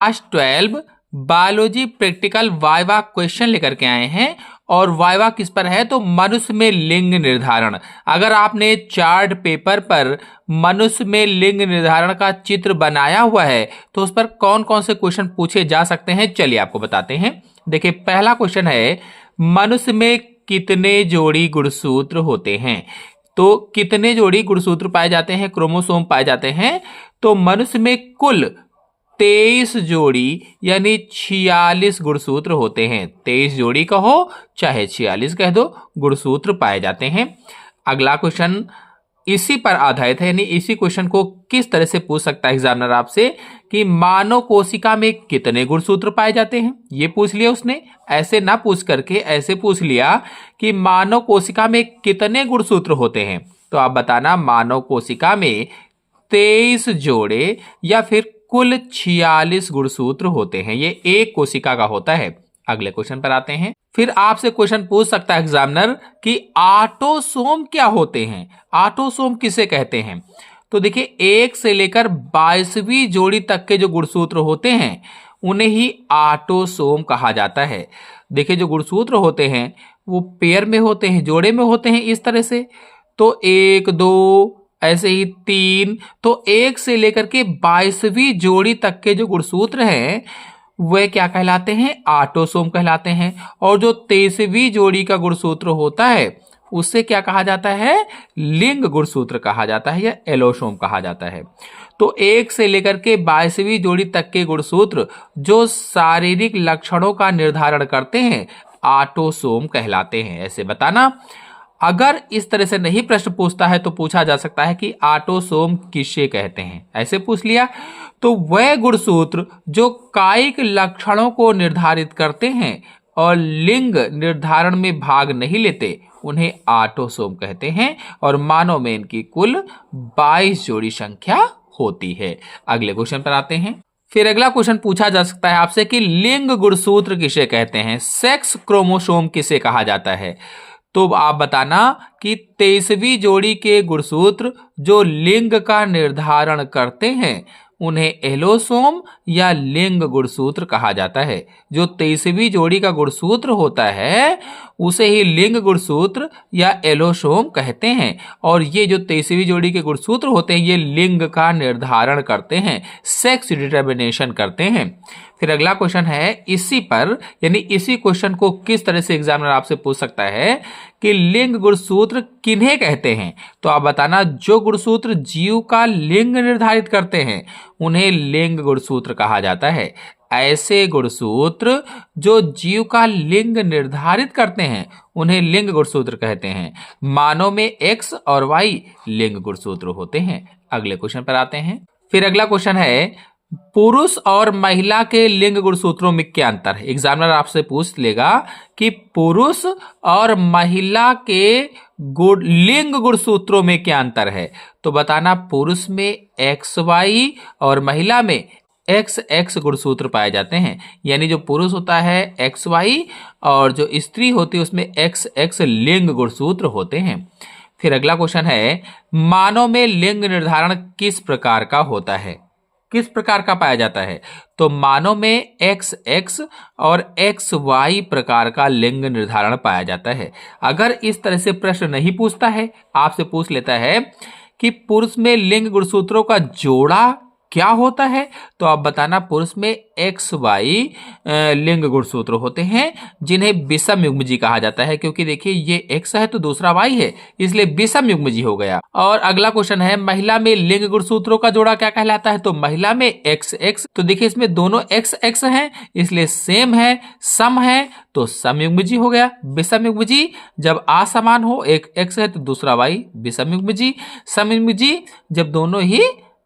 Class 12 biology practical viva question लेकर के आए हैं। और वाइवा किस पर है? तो मनुष्य में लिंग निर्धारण। अगर आपने चार्ट पेपर पर मनुष्य में लिंग निर्धारण का चित्र बनाया हुआ है तो उस पर कौन कौन से क्वेश्चन पूछे जा सकते हैं, चलिए आपको बताते हैं। देखिए, पहला क्वेश्चन है, मनुष्य में कितने जोड़ी गुणसूत्र होते हैं? तो कितने जोड़ी गुणसूत्र पाए जाते हैं, क्रोमोसोम पाए जाते हैं? तो मनुष्य में कुल 23 जोड़ी यानी 46 गुणसूत्र होते हैं। 23 जोड़ी कहो चाहे 46 कह दो, गुणसूत्र पाए जाते हैं। अगला क्वेश्चन इसी पर आधारित है, यानी इसी क्वेश्चन को किस तरह से पूछ सकता है एग्जामिनर आपसे कि मानव कोशिका में कितने गुणसूत्र पाए जाते हैं, ये पूछ लिया उसने। ऐसे ना पूछ करके ऐसे पूछ लिया कि मानव कोशिका में कितने गुणसूत्र होते हैं। तो आप बताना मानव कोशिका में 23 जोड़े या फिर कुल 46 गुणसूत्र होते हैं। ये एक कोशिका का होता है। अगले क्वेश्चन पर आते हैं। फिर आपसे क्वेश्चन पूछ सकता है एग्जामिनर कि ऑटोसोम क्या होते हैं, ऑटोसोम किसे कहते हैं? तो देखिए, 1 से लेकर 22वीं जोड़ी तक के जो गुणसूत्र होते हैं उन्हें ही ऑटोसोम कहा जाता है। देखिए, जो गुणसूत्र होते हैं वो पेयर में होते हैं, जोड़े में होते हैं इस तरह से। तो 1 2 ऐसे ही 3, तो 1 से लेकर के 22वीं जोड़ी तक के जो गुणसूत्र हैं वे क्या कहलाते हैं? ऑटोसोम कहलाते हैं। और जो 23वीं जोड़ी का गुणसूत्र होता है उससे क्या कहा जाता है? लिंग गुणसूत्र कहा जाता है या एलोसोम कहा जाता है। तो 1 से लेकर के 22वीं जोड़ी तक के गुणसूत्र जो शारीरिक लक्षणों का निर्धारण करते हैं ऑटोसोम कहलाते हैं। ऐसे बताना। अगर इस तरह से नहीं प्रश्न पूछता है तो पूछा जा सकता है कि ऑटोसोम किसे कहते हैं। ऐसे पूछ लिया तो वह गुणसूत्र जो कायिक लक्षणों को निर्धारित करते हैं और लिंग निर्धारण में भाग नहीं लेते उन्हें ऑटोसोम कहते हैं। और मानव में इनकी कुल 22 जोड़ी संख्या होती है। अगले क्वेश्चन पर आते हैं। फिर अगला क्वेश्चन पूछा जा सकता है आपसे कि लिंग गुणसूत्र किसे कहते हैं, सेक्स क्रोमोसोम किसे कहा जाता है? तो आप बताना कि 23वीं जोड़ी के गुणसूत्र जो लिंग का निर्धारण करते हैं उन्हें एलोसोम या लिंग गुणसूत्र कहा जाता है। जो 23वीं जोड़ी का गुणसूत्र होता है उसे ही लिंग गुणसूत्र या एलोसोम कहते हैं। और ये जो 23वीं जोड़ी के गुणसूत्र होते हैं ये लिंग का निर्धारण करते हैं, सेक्स डिटर्मिनेशन करते हैं। फिर अगला क्वेश्चन है इसी पर, यानी इसी क्वेश्चन को किस तरह से एग्जामिनर आपसे पूछ सकता है कि लिंग गुणसूत्र किन्हें कहते हैं? तो आप बताना जो गुणसूत्र जीव का लिंग निर्धारित करते हैं उन्हें लिंग गुणसूत्र कहा जाता है। ऐसे गुणसूत्र जो जीव का लिंग निर्धारित करते हैं उन्हें लिंग गुणसूत्र कहते हैं। मानव में X और Y लिंग गुणसूत्र होते हैं। अगले क्वेश्चन पर आते हैं। फिर अगला क्वेश्चन है पुरुष और महिला के लिंग गुणसूत्रों में क्या अंतर है? एग्जामिनर आपसे पूछ लेगा कि पुरुष और महिला के लिंग गुणसूत्रों में क्या अंतर है। तो बताना पुरुष में XY और महिला में XX गुणसूत्र पाए जाते हैं। यानी जो पुरुष होता है XY और जो स्त्री होती है उसमें XX लिंग गुणसूत्र होते हैं। फिर अगला क्वेश्चन है मानव में लिंग निर्धारण किस प्रकार का होता है, किस प्रकार का पाया जाता है? तो मानव में XX और XY प्रकार का लिंग निर्धारण पाया जाता है। अगर इस तरह से प्रश्न नहीं पूछता है, आपसे पूछ लेता है कि पुरुष में लिंग गुणसूत्रों का जोड़ा क्या होता है, तो आप बताना पुरुष में XY लिंग गुणसूत्र होते हैं जिन्हें विषम युग्मजी कहा जाता है। क्योंकि देखिए ये X है तो दूसरा Y है, इसलिए विषम युग्मजी हो गया। और अगला क्वेश्चन है महिला में लिंग गुणसूत्रों का जोड़ा क्या कहलाता है? तो महिला में XX, तो देखिए इसमें दोनों XX हैं इसलिए सेम है, सम है तो सम युग्मजी हो गया। विषम युग्मजी जब असमान हो, एक X है तो दूसरा Y, विषम युग्मजी। सम युग्मजी जब दोनों ही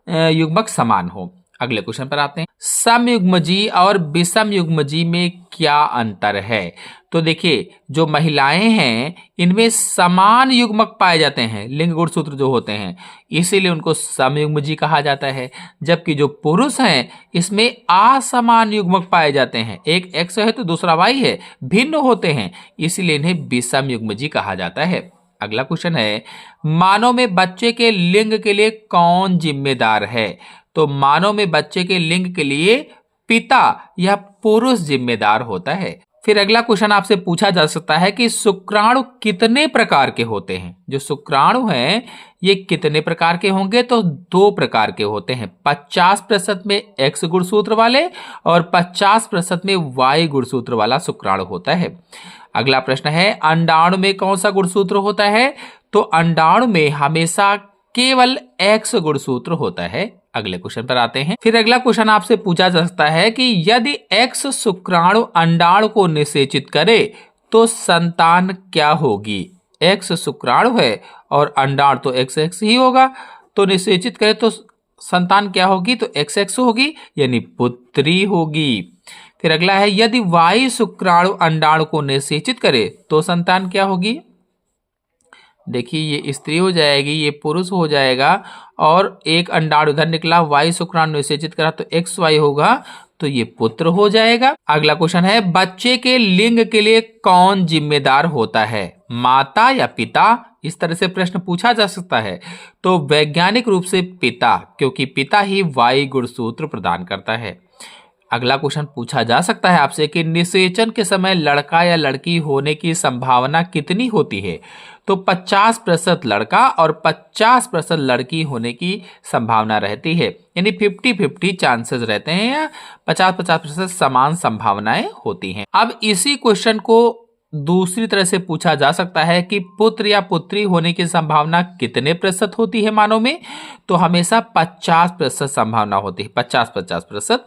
युग्मक समान हो। अगले क्वेश्चन पर आते हैं। समयुग्मजी और विषम युग्मजी में क्या अंतर है? तो देखिए जो महिलाएं हैं इनमें समान युग्मक पाए जाते हैं, लिंग गुणसूत्र जो होते हैं, इसीलिए उनको समयुग्मजी कहा जाता है। जबकि जो पुरुष हैं इसमें असमान युग्मक पाए जाते हैं, एक X है तो दूसरा Y है, भिन्न होते हैं, इसीलिए इन्हें विषम युग्मजी कहा जाता है। अगला क्वेश्चन है मानव में बच्चे के लिंग के लिए कौन जिम्मेदार है? तो मानव में बच्चे के लिंग के लिए पिता या पुरुष जिम्मेदार होता है। फिर अगला क्वेश्चन आपसे पूछा जा सकता है कि शुक्राणु कितने प्रकार के होते हैं। जो शुक्राणु हैं ये कितने प्रकार के होंगे, तो 2 प्रकार के होते हैं। 50% में X गुणसूत्र वाले और 50% में Y गुणसूत्र वाला शुक्राणु होता है। अगला प्रश्न है अंडाणु में कौन सा गुणसूत्र होता है, तो अंडाणु में हमेशा केवल X गुणसूत्र होता है। अगले क्वेश्चन पर आते हैं। फिर अगला क्वेश्चन आपसे पूछा जा सकता है कि यदि X शुक्राणु अंडाणु को निषेचित करे तो संतान क्या होगी। X शुक्राणु है और अंडाणु तो XX ही होगा, तो निषेचित करे तो संतान क्या होगी, तो XX होगी, यानी पुत्री होगी। फिर अगला है यदि Y शुक्राणु अंडाणु को निषेचित करे तो संतान क्या होगी। देखिए ये स्त्री हो जाएगी, ये पुरुष हो जाएगा, और एक अंडाणु उधर निकला, Y शुक्राणु निषेचित करा तो XY होगा, तो ये पुत्र हो जाएगा। अगला क्वेश्चन है बच्चे के लिंग के लिए कौन जिम्मेदार होता है, माता या पिता। इस तरह से प्रश्न पूछा जा सकता है, तो वैज्ञानिक रूप से पिता, क्योंकि पिता ही Y गुणसूत्र प्रदान करता है। अगला क्वेश्चन पूछा जा सकता है आपसे कि निषेचन के समय लड़का या लड़की होने की संभावना कितनी होती है, तो 50% लड़का और 50% लड़की होने की संभावना रहती है, यानी 50-50 चांसेस रहते हैं या 50-50% समान संभावनाएं होती हैं। अब इसी क्वेश्चन को दूसरी तरह से पूछा जा सकता है कि पुत्र या पुत्री होने की संभावना कितने प्रतिशत होती है मानव में, तो हमेशा 50% संभावना होती है, 50-50%।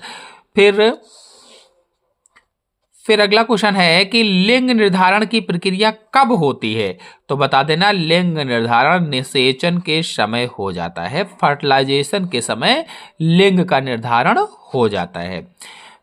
फिर अगला क्वेश्चन है कि लिंग निर्धारण की प्रक्रिया कब होती है, तो बता देना लिंग निर्धारण निषेचन के समय हो जाता है, फर्टिलाइजेशन के समय लिंग का निर्धारण हो जाता है।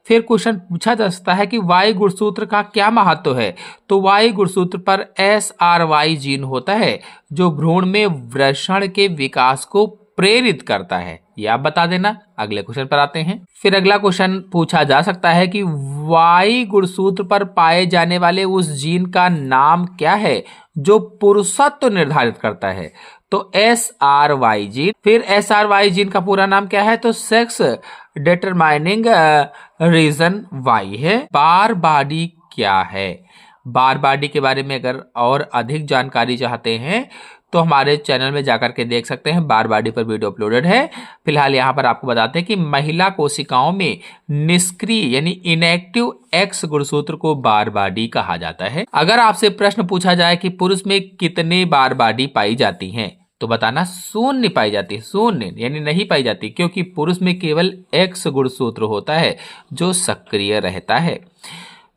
फिर क्वेश्चन पूछा जा सकता है कि Y गुणसूत्र का क्या महत्व है, तो Y गुणसूत्र पर SRY जीन होता है जो भ्रूण में वृषण के विकास को प्रेरित करता है, ये आप बता देना। अगले क्वेश्चन पर आते हैं। फिर अगला क्वेश्चन पूछा जा सकता है कि Y गुणसूत्र पर पाए जाने वाले उस जीन का नाम क्या है जो पुरुषत्व निर्धारित करता है, तो SRY जीन। फिर SRY जीन का पूरा नाम क्या है, तो सेक्स डिटरमाइनिंग रीजन Y है। बार बॉडी क्या है, बार बॉडी के बारे में अगर और अधिक जानकारी चाहते हैं तो हमारे चैनल में जाकर के देख सकते हैं, बार बॉडी पर वीडियो अपलोडेड है। फिलहाल यहाँ पर आपको बताते हैं कि महिला कोशिकाओं में निष्क्रिय यानी इनएक्टिव X गुणसूत्र को बार बॉडी कहा जाता है। अगर आपसे प्रश्न पूछा जाए कि पुरुष में कितने बार बॉडी पाई जाती हैं, तो बताना शून्य पाई जाती है, शून्य यानी नहीं पाई जाती, क्योंकि पुरुष में केवल X गुणसूत्र होता है जो सक्रिय रहता है।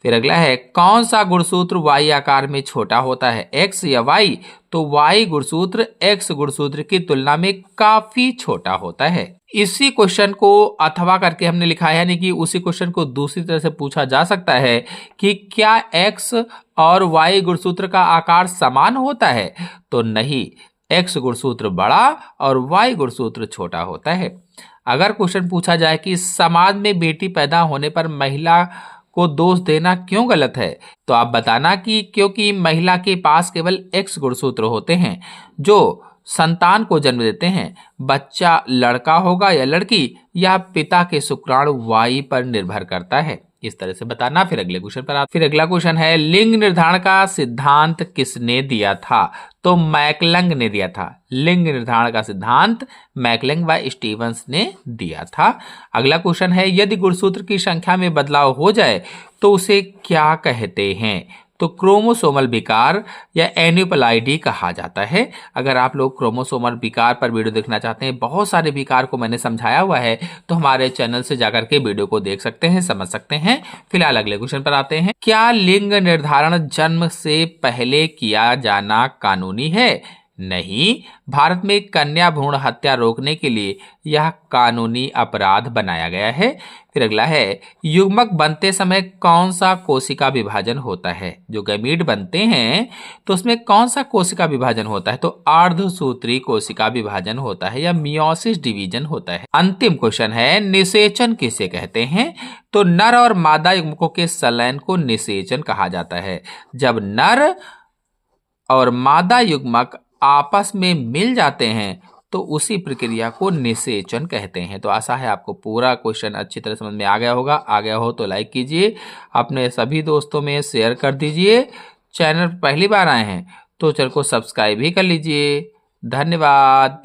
फिर अगला है कौन सा गुणसूत्र Y आकार में छोटा होता है, X या Y, तो Y गुणसूत्र X गुणसूत्र की तुलना में काफी छोटा होता है। इसी क्वेश्चन को अथवा करके हमने लिखा है, यानी कि उसी क्वेश्चन को दूसरी तरह से पूछा जा सकता है कि क्या X और Y गुणसूत्र का आकार समान होता है, तो नहीं, X गुणसूत्र बड़ा और Y गुणसूत्र छोटा होता है। अगर क्वेश्चन पूछा जाए कि समाज में बेटी पैदा होने पर महिला को दोष देना क्यों गलत है, तो आप बताना कि क्योंकि महिला के पास केवल X गुणसूत्र होते हैं जो संतान को जन्म देते हैं। बच्चा लड़का होगा या लड़की, यह पिता के शुक्राणु Y पर निर्भर करता है, इस तरह से बताना। फिर अगले क्वेश्चन पर फिर अगला क्वेश्चन है लिंग निर्धारण का सिद्धांत किसने दिया था, तो मैकलंग ने दिया था। लिंग निर्धारण का सिद्धांत मैकलंग व स्टीवंस ने दिया था। अगला क्वेश्चन है यदि गुणसूत्र की संख्या में बदलाव हो जाए तो उसे क्या कहते हैं, तो क्रोमोसोमल विकार या एन्यूपलाइडी कहा जाता है। अगर आप लोग क्रोमोसोमल विकार पर वीडियो देखना चाहते हैं, बहुत सारे विकार को मैंने समझाया हुआ है, तो हमारे चैनल से जाकर के वीडियो को देख सकते हैं, समझ सकते हैं। फिलहाल अगले क्वेश्चन पर आते हैं। क्या लिंग निर्धारण जन्म से पहले किया जाना कानूनी है? नहीं, भारत में कन्या भ्रूण हत्या रोकने के लिए यह कानूनी अपराध बनाया गया है। फिर अगला है युग्मक बनते समय कौन सा कोशिका विभाजन होता है? जो गैमीट बनते हैं तो उसमें कौन सा कोशिका विभाजन होता है, तो अर्धसूत्री कोशिका विभाजन होता है या मियोसिस डिवीजन होता है। अंतिम क्वेश्चन है निषेचन किसे कहते हैं, तो नर और मादा युग्मकों के संलयन को निषेचन कहा जाता है। जब नर और मादा युग्मक आपस में मिल जाते हैं तो उसी प्रक्रिया को निषेचन कहते हैं। तो आशा है आपको पूरा क्वेश्चन अच्छी तरह समझ में आ गया होगा। आ गया हो तो लाइक कीजिए, अपने सभी दोस्तों में शेयर कर दीजिए। चैनल पहली बार आए हैं तो चैनल को सब्सक्राइब भी कर लीजिए। धन्यवाद।